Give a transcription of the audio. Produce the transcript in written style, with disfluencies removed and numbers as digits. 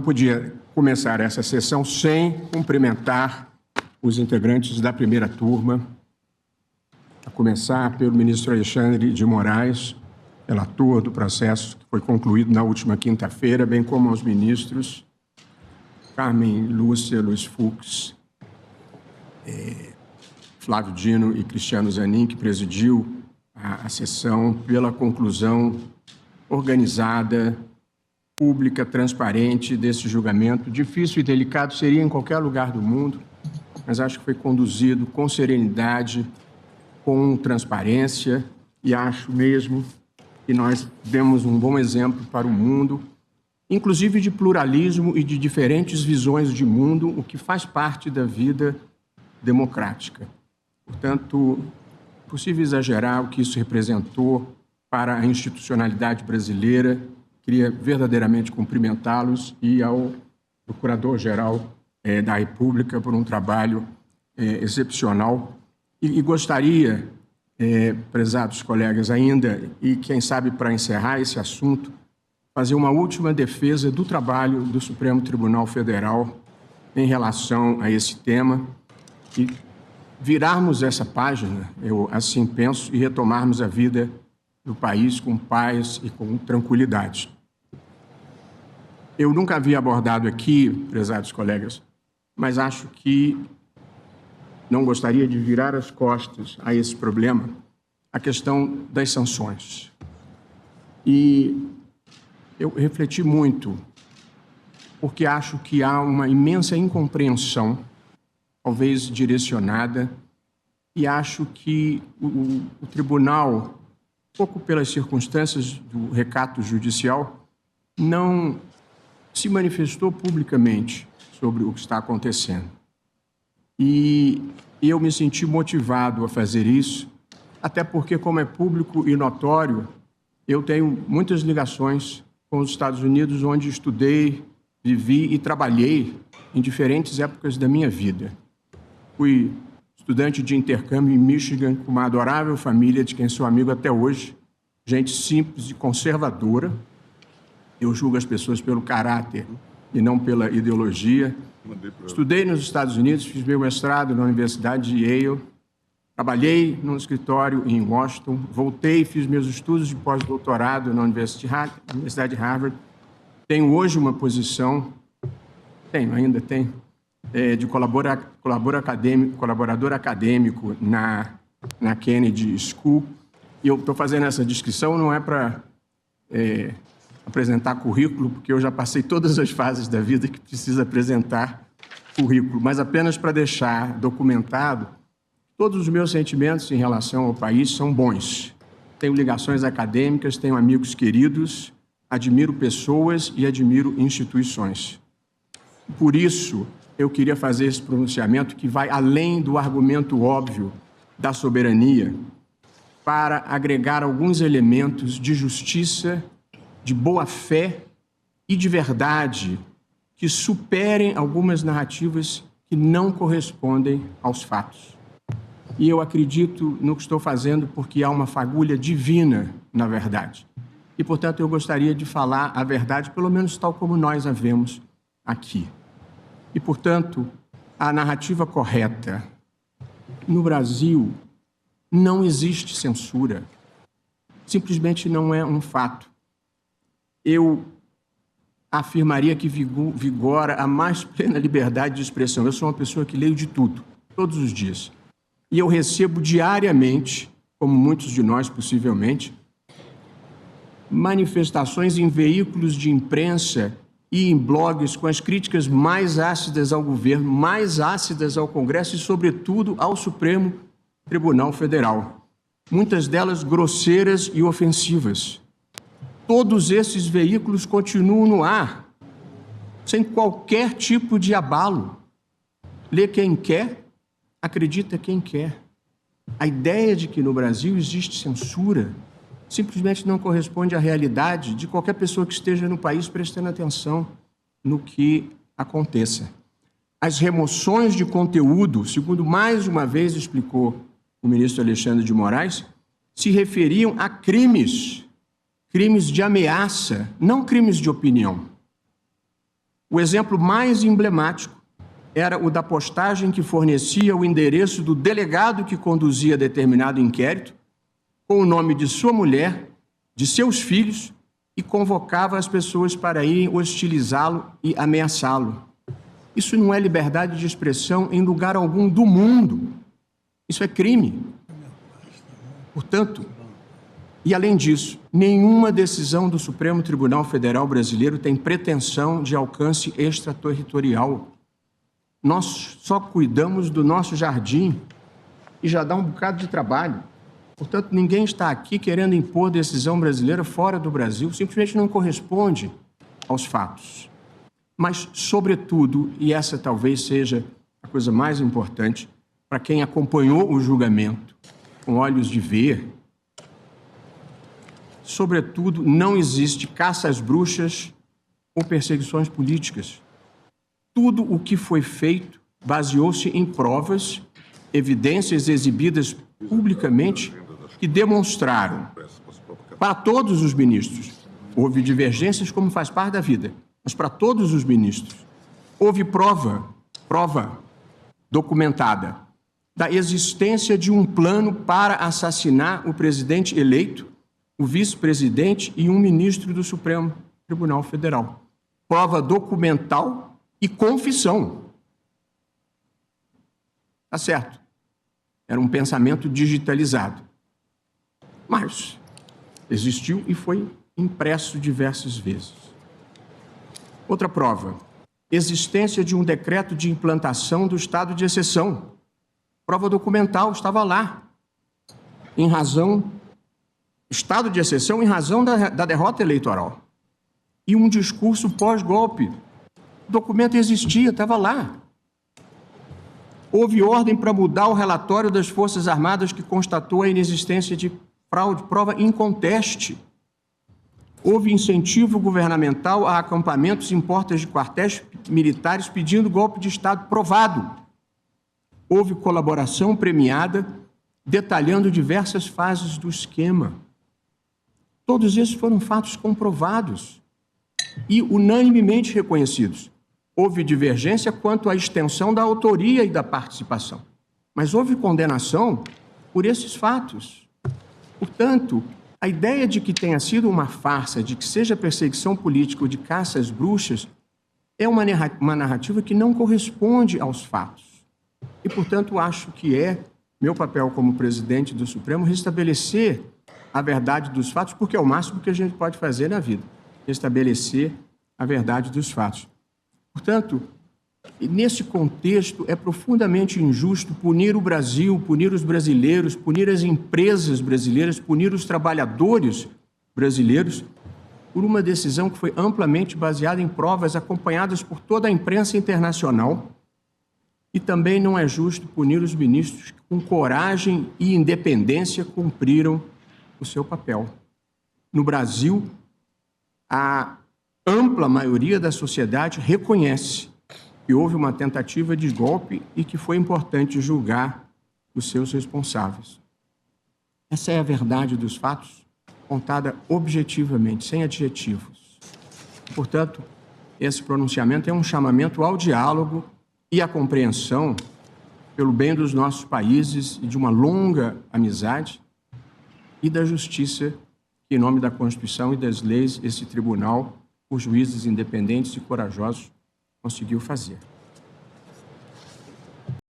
podia começar essa sessão sem cumprimentar os integrantes da primeira turma, a começar pelo ministro Alexandre de Moraes, relator do processo que foi concluído na última quinta-feira, bem como aos ministros Carmen Lúcia Luiz Fux, Flávio Dino e Cristiano Zanin, que presidiu a sessão, pela conclusão organizada, pública, transparente desse julgamento. Difícil e delicado seria em qualquer lugar do mundo, mas acho que foi conduzido com serenidade, com transparência, e acho mesmo que nós demos um bom exemplo para o mundo, inclusive de pluralismo e de diferentes visões de mundo, o que faz parte da vida democrática. Portanto, é possível exagerar o que isso representou para a institucionalidade brasileira. Queria verdadeiramente cumprimentá-los e ao Procurador-Geral da República por um trabalho excepcional. E gostaria, prezados colegas, ainda, e quem sabe para encerrar esse assunto, fazer uma última defesa do trabalho do Supremo Tribunal Federal em relação a esse tema e virarmos essa página, eu assim penso, e retomarmos a vida do país com paz e com tranquilidade. Eu nunca havia abordado aqui, prezados colegas, mas acho que não gostaria de virar as costas a esse problema, a questão das sanções. E eu refleti muito, porque acho que há uma imensa incompreensão, talvez direcionada, e acho que o tribunal, pouco pelas circunstâncias do recato judicial, não se manifestou publicamente sobre o que está acontecendo. E eu me senti motivado a fazer isso, até porque, como é público e notório, eu tenho muitas ligações com os Estados Unidos, onde estudei, vivi e trabalhei em diferentes épocas da minha vida. Fui estudante de intercâmbio em Michigan, com uma adorável família de quem sou amigo até hoje, gente simples e conservadora. Eu julgo as pessoas pelo caráter e não pela ideologia. Estudei nos Estados Unidos, fiz meu mestrado na Universidade de Yale, trabalhei num escritório em Washington, voltei e fiz meus estudos de pós-doutorado na Universidade de Harvard. Tenho hoje uma posição, ainda tenho, de colaborador acadêmico na Kennedy School. E eu estou fazendo essa descrição não é para apresentar currículo, porque eu já passei todas as fases da vida que precisa apresentar currículo, mas apenas para deixar documentado todos os meus sentimentos em relação ao país são bons. Tenho ligações acadêmicas, tenho amigos queridos, admiro pessoas e admiro instituições. Por isso, eu queria fazer esse pronunciamento que vai além do argumento óbvio da soberania, para agregar alguns elementos de justiça, de boa-fé e de verdade que superem algumas narrativas que não correspondem aos fatos. E eu acredito no que estou fazendo porque há uma fagulha divina na verdade. E, portanto, eu gostaria de falar a verdade, pelo menos tal como nós a vemos aqui. E, portanto, a narrativa correta. No Brasil, não existe censura. Simplesmente não é um fato. Eu afirmaria que vigora a mais plena liberdade de expressão. Eu sou uma pessoa que leio de tudo, todos os dias. E eu recebo diariamente, como muitos de nós possivelmente, manifestações em veículos de imprensa e em blogs com as críticas mais ácidas ao governo, mais ácidas ao Congresso e, sobretudo, ao Supremo Tribunal Federal. Muitas delas grosseiras e ofensivas. Todos esses veículos continuam no ar, sem qualquer tipo de abalo. Lê quem quer, acredita quem quer. A ideia de que no Brasil existe censura simplesmente não corresponde à realidade de qualquer pessoa que esteja no país prestando atenção no que aconteça. As remoções de conteúdo, segundo mais uma vez explicou o ministro Alexandre de Moraes, se referiam a crimes de ameaça, não crimes de opinião. O exemplo mais emblemático era o da postagem que fornecia o endereço do delegado que conduzia determinado inquérito, com o nome de sua mulher, de seus filhos, e convocava as pessoas para irem hostilizá-lo e ameaçá-lo. Isso não é liberdade de expressão em lugar algum do mundo. Isso é crime. Portanto, e além disso, nenhuma decisão do Supremo Tribunal Federal Brasileiro tem pretensão de alcance extraterritorial. Nós só cuidamos do nosso jardim e já dá um bocado de trabalho. Portanto, ninguém está aqui querendo impor decisão brasileira fora do Brasil, simplesmente não corresponde aos fatos. Mas, sobretudo, e essa talvez seja a coisa mais importante, para quem acompanhou o julgamento com olhos de ver, sobretudo, não existe caça às bruxas ou perseguições políticas. Tudo o que foi feito baseou-se em provas, evidências exibidas publicamente que demonstraram para todos os ministros. Houve divergências como faz parte da vida, mas para todos os ministros houve prova documentada da existência de um plano para assassinar o presidente eleito, o vice-presidente e um ministro do Supremo Tribunal Federal. Prova documental e confissão. Tá certo. Era um pensamento digitalizado. Mas existiu e foi impresso diversas vezes. Outra prova. Existência de um decreto de implantação do estado de exceção. Prova documental, estava lá. Estado de exceção em razão da derrota eleitoral. E um discurso pós-golpe. O documento existia, estava lá. Houve ordem para mudar o relatório das Forças Armadas que constatou a inexistência de fraude, prova inconteste. Houve incentivo governamental a acampamentos em portas de quartéis militares pedindo golpe de Estado provado. Houve colaboração premiada, detalhando diversas fases do esquema. Todos esses foram fatos comprovados e unanimemente reconhecidos. Houve divergência quanto à extensão da autoria e da participação, mas houve condenação por esses fatos. Portanto, a ideia de que tenha sido uma farsa, de que seja perseguição política ou de caça às bruxas, é uma narrativa que não corresponde aos fatos. E, portanto, acho que é meu papel como presidente do Supremo restabelecer a verdade dos fatos, porque é o máximo que a gente pode fazer na vida, restabelecer a verdade dos fatos. Portanto, nesse contexto, é profundamente injusto punir o Brasil, punir os brasileiros, punir as empresas brasileiras, punir os trabalhadores brasileiros por uma decisão que foi amplamente baseada em provas acompanhadas por toda a imprensa internacional. E também não é justo punir os ministros que, com coragem e independência, cumpriram o seu papel. No Brasil, a ampla maioria da sociedade reconhece que houve uma tentativa de golpe e que foi importante julgar os seus responsáveis. Essa é a verdade dos fatos, contada objetivamente, sem adjetivos. Portanto, esse pronunciamento é um chamamento ao diálogo e à compreensão pelo bem dos nossos países e de uma longa amizade e da justiça que, em nome da Constituição e das leis, esse tribunal, por juízes independentes e corajosos, conseguiu fazer.